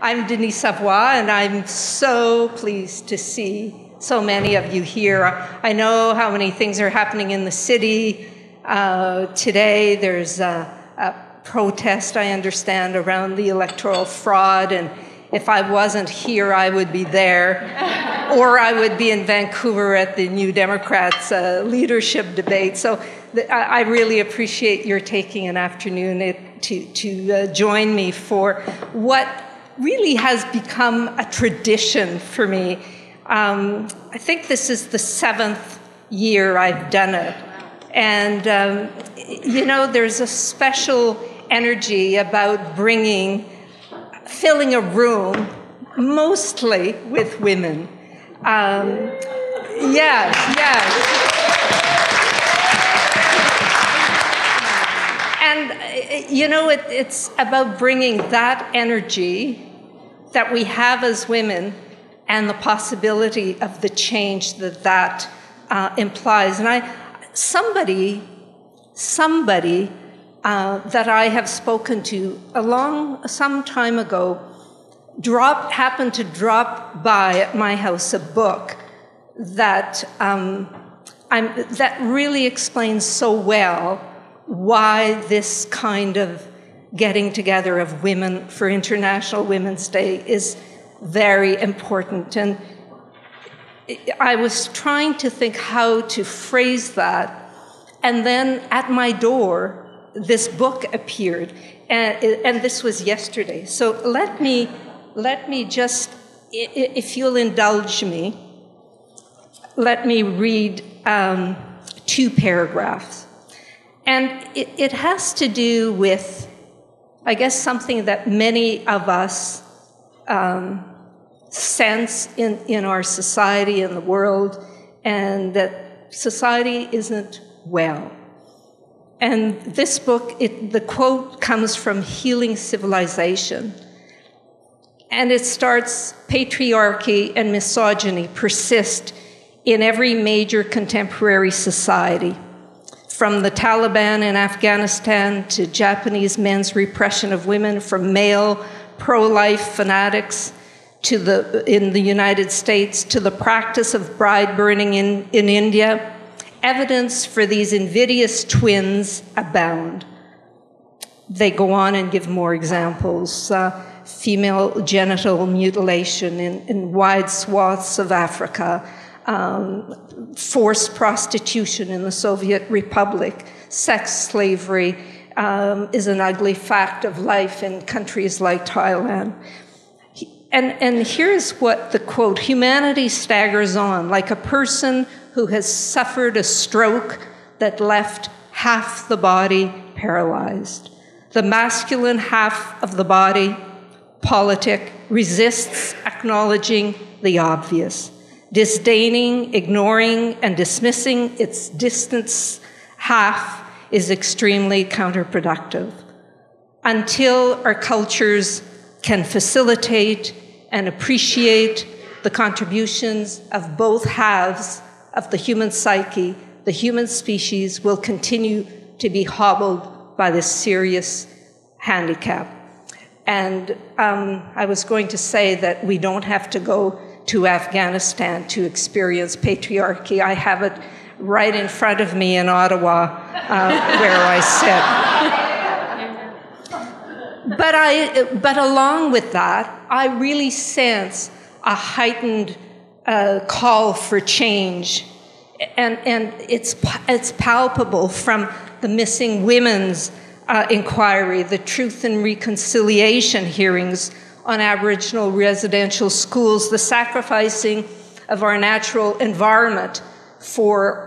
I'm Denise Savoie, and I'm so pleased to see so many of you here. I know how many things are happening in the city. Today there's a protest, I understand, around the electoral fraud, and if I wasn't here, I would be there, or I would be in Vancouver at the New Democrats leadership debate. So I really appreciate your taking an afternoon to join me for what really has become a tradition for me. I think this is the 7th year I've done it. And, there's a special energy about filling a room, mostly with women. Yes. And, it's about bringing that energy that we have as women and the possibility of the change that implies. And somebody that I have spoken to some time ago happened to drop by at my house a book that really explains so well why this kind of getting together of women for International Women's Day is very important. And I was trying to think how to phrase that, and then at my door, this book appeared, and this was yesterday. So let me just, if you'll indulge me, let me read 2 paragraphs. And it has to do with, I guess, something that many of us sense in our society, in the world, and that society isn't well. And this book, the quote comes from Healing Civilization. And it starts, patriarchy and misogyny persist in every major contemporary society, from the Taliban in Afghanistan to Japanese men's repression of women, from male pro-life fanatics in the United States to the practice of bride burning in India. Evidence for these invidious twins abound. They go on and give more examples. Female genital mutilation in wide swaths of Africa, forced prostitution in the Soviet Republic, sex slavery is an ugly fact of life in countries like Thailand. And here's what the quote, humanity staggers on like a person who has suffered a stroke that left half the body paralyzed. The masculine half of the body, politic, resists acknowledging the obvious, disdaining, ignoring, and dismissing its distant half is extremely counterproductive. Until our cultures can facilitate and appreciate the contributions of both halves of the human psyche, the human species will continue to be hobbled by this serious handicap. And I was going to say that we don't have to go to Afghanistan to experience patriarchy. I have it right in front of me in Ottawa, where I sit. But along with that, I really sense a heightened call for change, and it's palpable from the Missing Women's Inquiry, the Truth and Reconciliation hearings on Aboriginal residential schools, the sacrificing of our natural environment for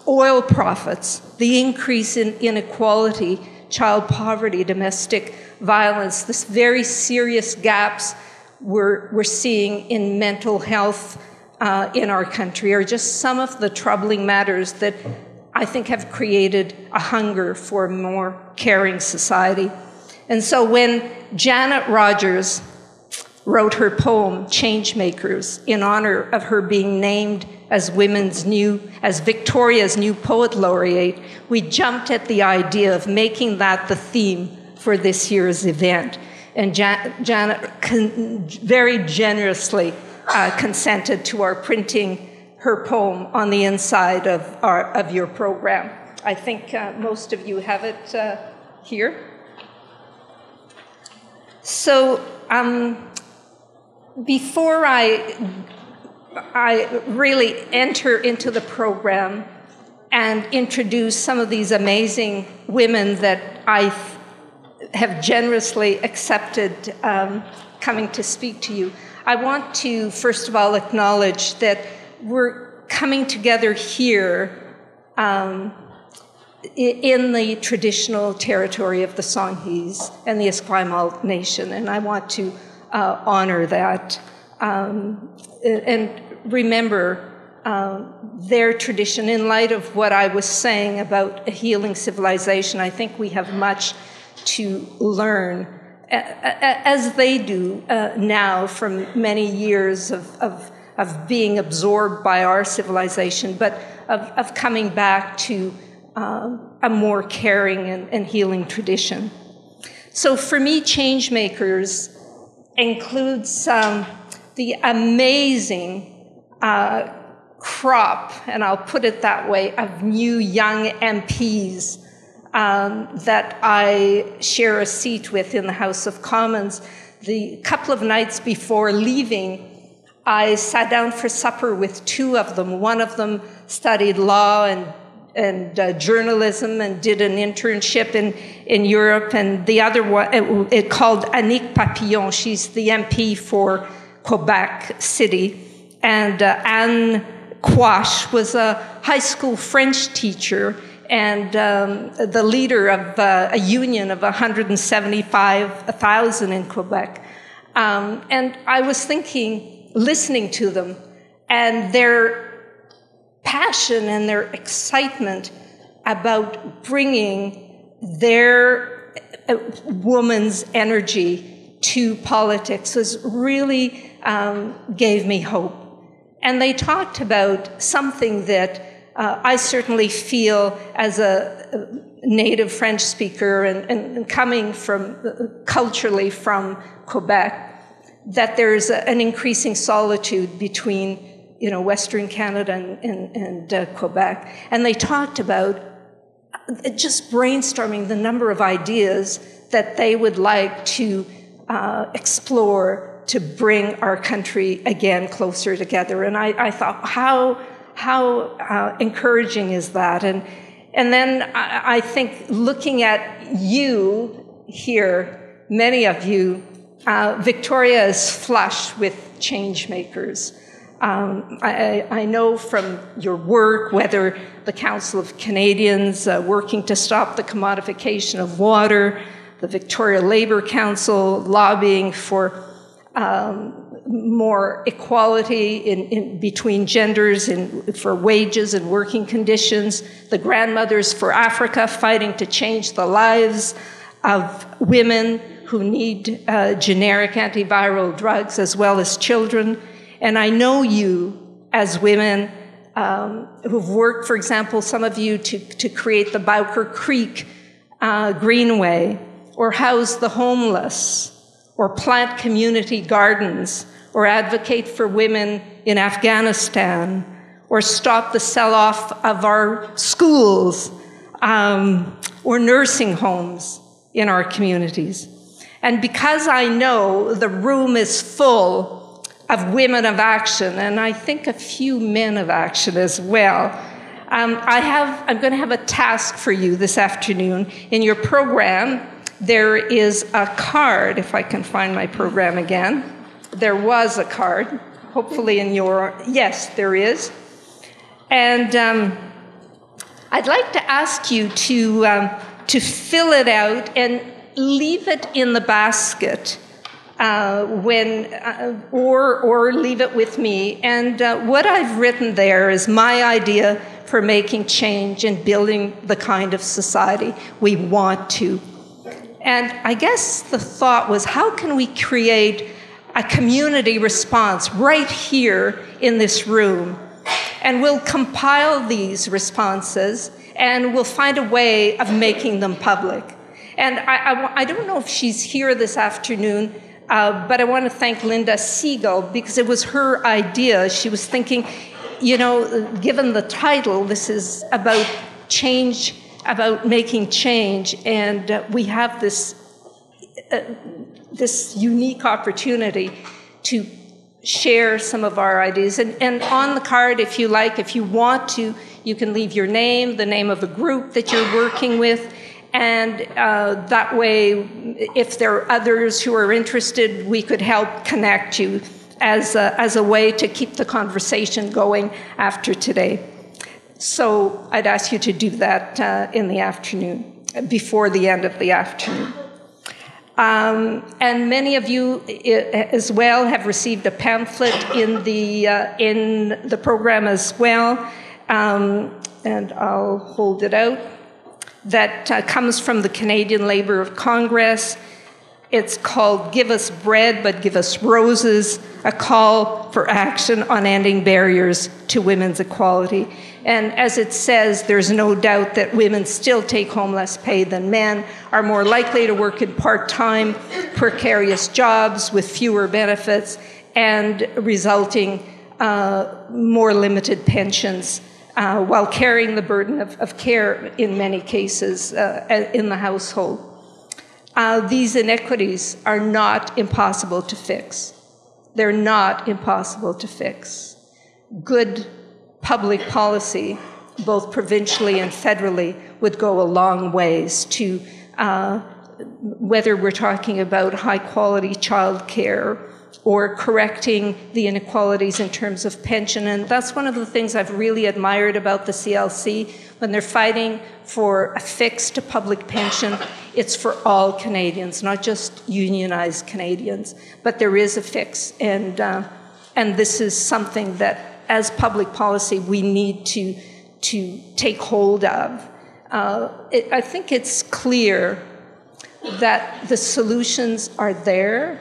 oil profits, the increase in inequality, child poverty, domestic violence, this very serious gaps we're seeing in mental health in our country are just some of the troubling matters that I think have created a hunger for a more caring society. And so when Janet Rogers wrote her poem, Changemakers, in honor of her being named as Victoria's new poet laureate, we jumped at the idea of making that the theme for this year's event. and Janet very generously consented to our printing her poem on the inside of your program. I think most of you have it here. So before I really enter into the program and introduce some of these amazing women that I have generously accepted coming to speak to you, I want to first of all acknowledge that we're coming together here in the traditional territory of the Songhees and the Esquimalt Nation, and I want to honor that and remember their tradition. In light of what I was saying about a healing civilization, I think we have much to learn, as they do now from many years of being absorbed by our civilization, but of coming back to a more caring and healing tradition. So for me, Changemakers includes the amazing crop, and I'll put it that way, of new young MPs that I share a seat with in the House of Commons. The couple of nights before leaving, I sat down for supper with two of them. One of them studied law and journalism and did an internship in Europe, and the other one, it called Annick Papillon. She's the MP for Quebec City. And Anne Quash was a high school French teacher and the leader of a union of 175,000 in Quebec. And I was thinking, listening to them, and their passion and their excitement about bringing their woman's energy to politics was really gave me hope. And they talked about something that I certainly feel as a native French speaker and coming from culturally from Quebec, that there's an increasing solitude between Western Canada and Quebec. And they talked about just brainstorming the number of ideas that they would like to explore to bring our country again closer together. And I thought, how encouraging is that? And then I think looking at you here, many of you, Victoria is flush with change makers. I know from your work, whether the Council of Canadians working to stop the commodification of water, the Victoria Labour Council lobbying for more equality in between genders for wages and working conditions, the Grandmothers for Africa fighting to change the lives of women who need generic antiviral drugs as well as children. And I know you as women who've worked, for example, some of you to create the Bowker Creek Greenway, or house the homeless, or plant community gardens, or advocate for women in Afghanistan, or stop the sell-off of our schools, or nursing homes in our communities. And because I know the room is full of women of action, and I think a few men of action as well, I'm going to have a task for you this afternoon. In your program, there is a card, if I can find my program again. There was a card, hopefully in your, yes, there is. And I'd like to ask you to fill it out and leave it in the basket or leave it with me. And what I've written there is my idea for making change and building the kind of society we want to. And I guess the thought was, how can we create a community response right here in this room? And we'll compile these responses and we'll find a way of making them public. And I don't know if she's here this afternoon, but I want to thank Linda Siegel, because it was her idea. She was thinking, you know, given the title, this is about change, about making change, and we have this unique opportunity to share some of our ideas. And on the card, if you like, if you want to, you can leave your name, the name of a group that you're working with, and that way, if there are others who are interested, we could help connect you as a way to keep the conversation going after today. So I'd ask you to do that in the afternoon, before the end of the afternoon. And many of you as well have received a pamphlet in the program as well, and I'll hold it out, that comes from the Canadian Labour of Congress. It's called Give Us Bread, but Give Us Roses, a call for action on ending barriers to women's equality. And as it says, there's no doubt that women still take home less pay than men, are more likely to work in part-time, precarious jobs with fewer benefits, and resulting more limited pensions, while carrying the burden of care in many cases in the household. These inequities are not impossible to fix. They're not impossible to fix. Good public policy, both provincially and federally, would go a long ways to, whether we're talking about high-quality childcare or correcting the inequalities in terms of pension. And that's one of the things I've really admired about the CLC. When they're fighting for a fix to public pension, it's for all Canadians, not just unionized Canadians. But there is a fix, and this is something that, as public policy, we need to take hold of. I think it's clear that the solutions are there,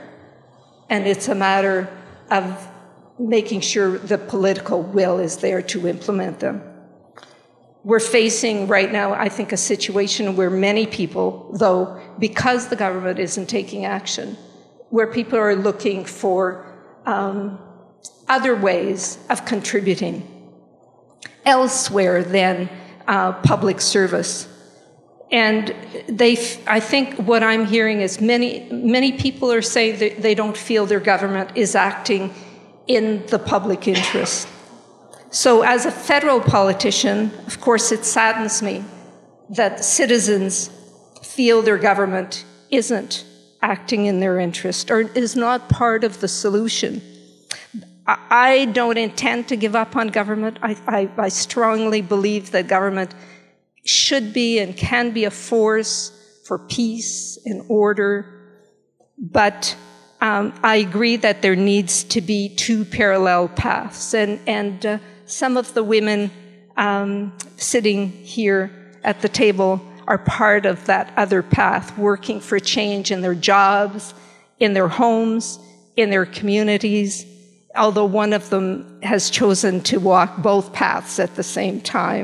and it's a matter of making sure the political will is there to implement them. We're facing right now, I think, a situation where many people, though, because the government isn't taking action, where people are looking for other ways of contributing elsewhere than public service. And I think what I'm hearing is many people are saying that they don't feel their government is acting in the public interest. So as a federal politician, of course, it saddens me that citizens feel their government isn't acting in their interest or is not part of the solution. I don't intend to give up on government. I strongly believe that government should be and can be a force for peace and order, but I agree that there needs to be two parallel paths, and some of the women sitting here at the table are part of that other path, working for change in their jobs, in their homes, in their communities, although one of them has chosen to walk both paths at the same time.